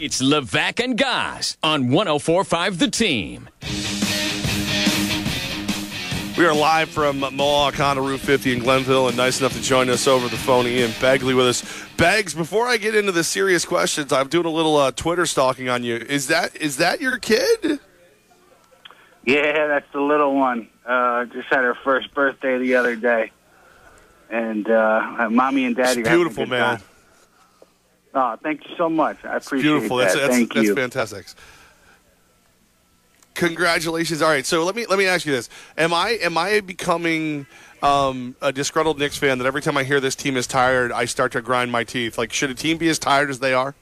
It's Levack and Goz on 104.5 The Team. We are live from Mohawk Honda Route 50 in Glenville, and nice enough to join us over the phone, Ian Begley with us. Beggs, before I get into the serious questions, I'm doing a little Twitter stalking on you. Is that your kid? Yeah, that's the little one. Just had her first birthday the other day. And Mommy and Daddy it's are beautiful, having a good man. time. Oh, thank you so much. I appreciate beautiful. that. Thank you. That's fantastic. Congratulations. All right, so let me ask you this. Am I becoming a disgruntled Knicks fan that every time I hear this team is tired, I start to grind my teeth? Like, should a team be as tired as they are?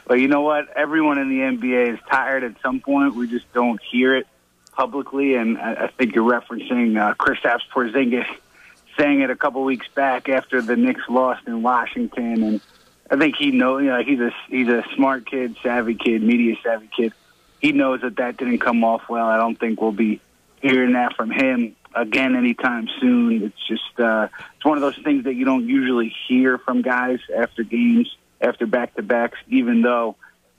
Well, you know what? Everyone in the NBA is tired at some point. We just don't hear it publicly, and I think you're referencing Kristaps Porzingis saying it a couple weeks back after the Knicks lost in Washington, and I think he knows. He's a smart kid, savvy kid, media savvy kid. He knows that didn't come off well. I don't think we'll be hearing that from him again anytime soon. It's just it's one of those things that you don't usually hear from guys after games, after back-to-backs, even though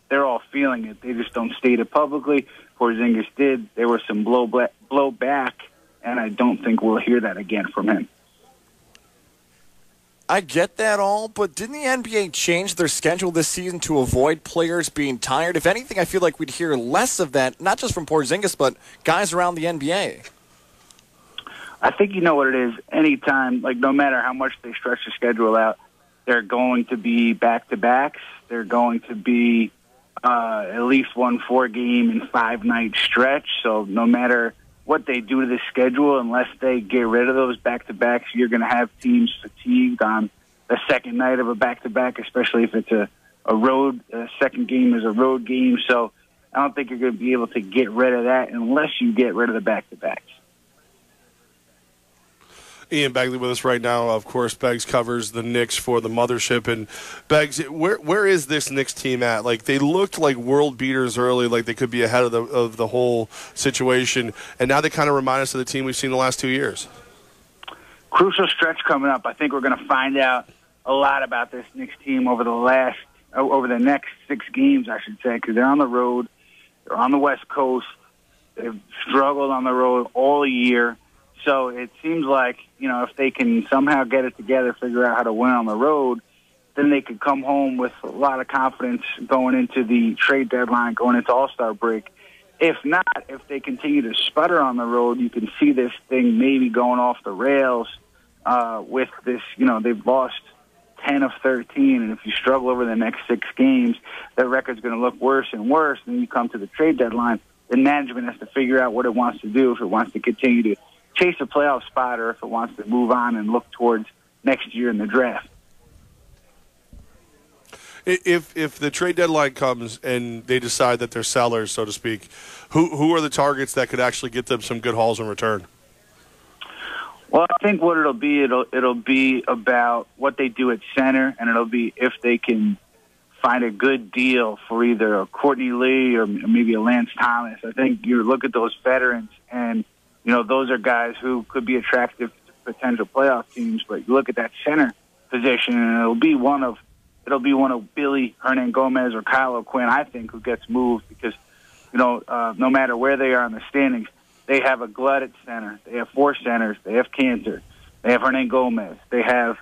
they're all feeling it. They just don't state it publicly. Porzingis did. There was some blowback, and I don't think we'll hear that again from him. I get that all, but didn't the NBA change their schedule this season to avoid players being tired? If anything, I feel like we'd hear less of that, not just from Porzingis, but guys around the NBA. I think you know what it is. Anytime, no matter how much they stretch the schedule out, they're going to be back-to-backs. They're going to be at least one 4-game and 5-night stretch. So no matter what they do to the schedule, unless they get rid of those back-to-backs, you're going to have teams fatigued on the second night of a back-to-back, especially if it's a second game is a road game. So I don't think you're going to be able to get rid of that unless you get rid of the back-to-backs. Ian Begley with us right now. Of course, Beggs covers the Knicks for the mothership. And Beggs, where is this Knicks team at? Like, they looked like world beaters early, like they could be ahead of the whole situation, and now they kind of remind us of the team we've seen the last 2 years. Crucial stretch coming up. I think we're going to find out a lot about this Knicks team over the next 6 games, I should say, because they're on the road, they're on the West Coast, they've struggled on the road all year. So it seems like, if they can somehow get it together, figure out how to win on the road, then they could come home with a lot of confidence going into the trade deadline, going into All-Star break. If not, if they continue to sputter on the road, you can see this thing maybe going off the rails with this. They've lost 10 of 13, and if you struggle over the next 6 games, that record's going to look worse and worse. And you come to the trade deadline, then management has to figure out what it wants to do, if it wants to continue to chase a playoff spot or if it wants to move on and look towards next year in the draft. If the trade deadline comes and they decide that they're sellers, so to speak, who are the targets that could actually get them some good hauls in return? Well, I think what it'll be about what they do at center, and it'll be if they can find a good deal for either a Courtney Lee or maybe a Lance Thomas. I think you look at those veterans and those are guys who could be attractive to potential playoff teams. But you look at that center position, and it'll be one of Billy Hernangomez or Kyle O'Quinn, I think, who gets moved because, no matter where they are in the standings, they have a glut at center. They have 4 centers. They have Cantor. They have Hernangomez. They have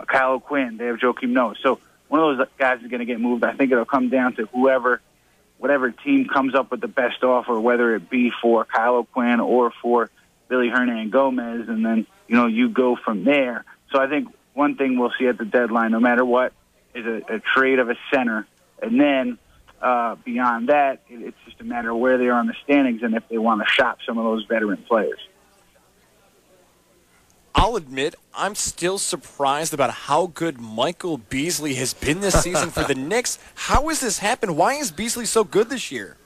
Kyle O'Quinn. They have Joakim Noah. So one of those guys is going to get moved. I think it'll come down to whatever team comes up with the best offer, whether it be for Kyle O'Quinn or for Billy Hernangomez, and then, you go from there. So I think one thing we'll see at the deadline, no matter what, is a trade of a center. And then beyond that, it's just a matter of where they are in the standings and if they want to shop some of those veteran players. I'll admit, I'm still surprised about how good Michael Beasley has been this season for the Knicks. How has this happened? Why is Beasley so good this year?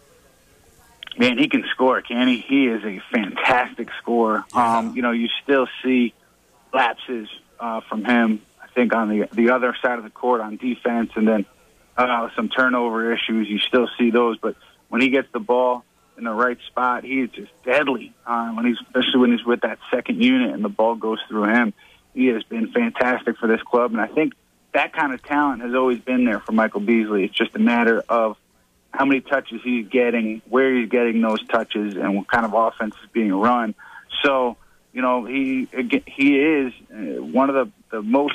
Man, he can score, can he? He is a fantastic scorer. Yeah. You still see lapses from him, I think, on the other side of the court on defense, and then some turnover issues. You still see those, but when he gets the ball in the right spot, he is just deadly. Especially when he's with that second unit and the ball goes through him. He has been fantastic for this club, and I think that kind of talent has always been there for Michael Beasley. It's just a matter of how many touches he's getting, where he's getting those touches, and what kind of offense is being run. So, he is one of the most,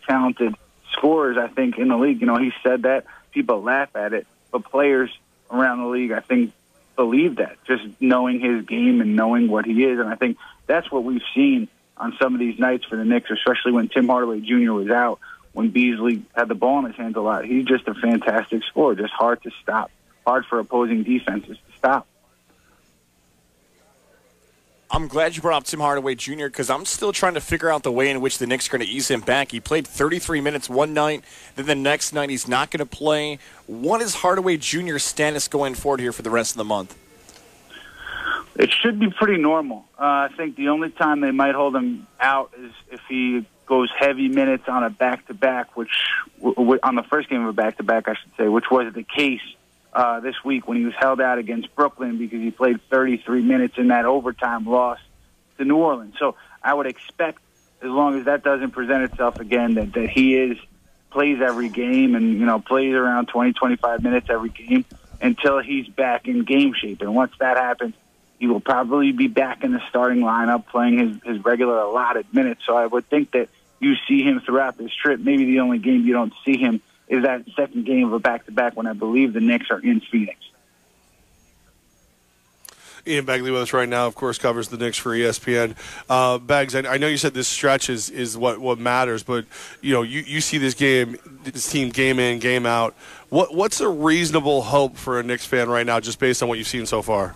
talented scorers, I think, in the league. He said that. People laugh at it, but players around the league, I think, believe that, just knowing his game and knowing what he is. And I think that's what we've seen on some of these nights for the Knicks, especially when Tim Hardaway Jr. was out, when Beasley had the ball in his hands a lot. He's just a fantastic scorer, just hard to stop, hard for opposing defenses to stop. I'm glad you brought up Tim Hardaway Jr. because I'm still trying to figure out the way in which the Knicks are going to ease him back. He played 33 minutes one night, then the next night he's not going to play. What is Hardaway Jr.'s status going forward here for the rest of the month? It should be pretty normal. I think the only time they might hold him out is if he goes heavy minutes on a back-to-back, which on the first game of a back-to-back, I should say, which was the case this week when he was held out against Brooklyn because he played 33 minutes in that overtime loss to New Orleans. So I would expect, as long as that doesn't present itself again, that he plays every game and, plays around 20, 25 minutes every game until he's back in game shape. And once that happens, he will probably be back in the starting lineup playing his regular allotted minutes. So I would think that you see him throughout this trip. Maybe the only game you don't see him is that second game of a back-to-back when I believe the Knicks are in Phoenix. Ian Begley with us right now, of course, covers the Knicks for ESPN. Beggs, I know you said this stretch is what matters, but you see this team game in, game out. What's a reasonable hope for a Knicks fan right now, just based on what you've seen so far?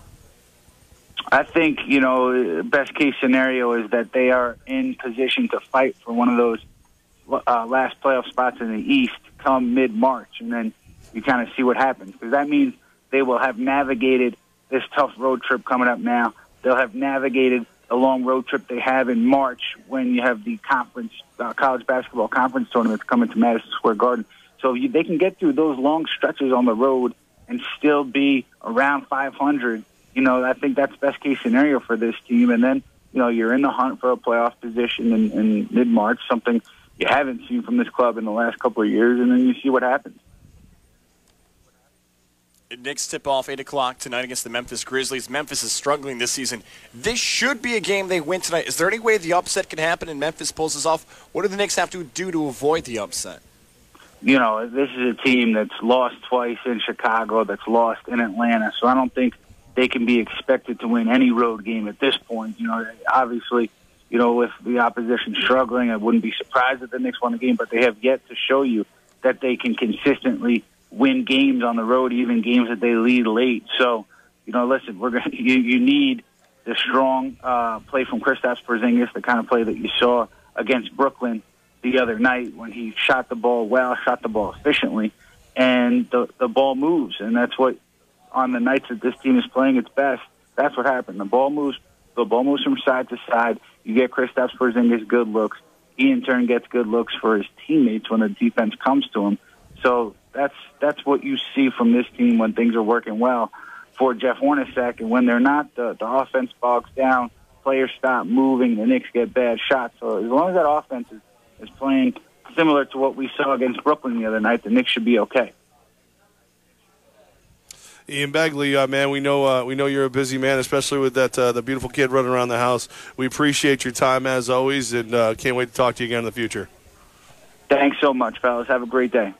I think best case scenario is that they are in position to fight for one of those last playoff spots in the East come mid-March, and then you kind of see what happens, because that means they will have navigated this tough road trip coming up now. They'll have navigated a long road trip they have in March when you have the college basketball conference tournament coming to Madison Square Garden. So they can get through those long stretches on the road and still be around 500. I think that's best case scenario for this team. And then, you're in the hunt for a playoff position in mid-March, something you haven't seen from this club in the last couple of years, and then you see what happens. Knicks tip off 8 o'clock tonight against the Memphis Grizzlies. Memphis is struggling this season. This should be a game they win tonight. Is there any way the upset can happen and Memphis pulls this off? What do the Knicks have to do to avoid the upset? This is a team that's lost twice in Chicago, that's lost in Atlanta, so I don't think they can be expected to win any road game at this point. Obviously, with the opposition struggling, I wouldn't be surprised if the Knicks won the game, but they have yet to show you that they can consistently win games on the road, even games that they lead late. So, listen, you need the strong play from Kristaps Porzingis, the kind of play that you saw against Brooklyn the other night when he shot the ball well, shot the ball efficiently, and the ball moves. And that's what, on the nights that this team is playing its best, that's what happened. The ball moves from side to side. You get Kristaps Porzingis good looks. He, in turn, gets good looks for his teammates when the defense comes to him. So that's what you see from this team when things are working well for Jeff Hornacek. And when they're not, the offense bogs down, players stop moving, the Knicks get bad shots. So as long as that offense is playing similar to what we saw against Brooklyn the other night, the Knicks should be okay. Ian Begley, man, we know you're a busy man, especially with that the beautiful kid running around the house. We appreciate your time as always, and can't wait to talk to you again in the future. Thanks so much, fellas. Have a great day.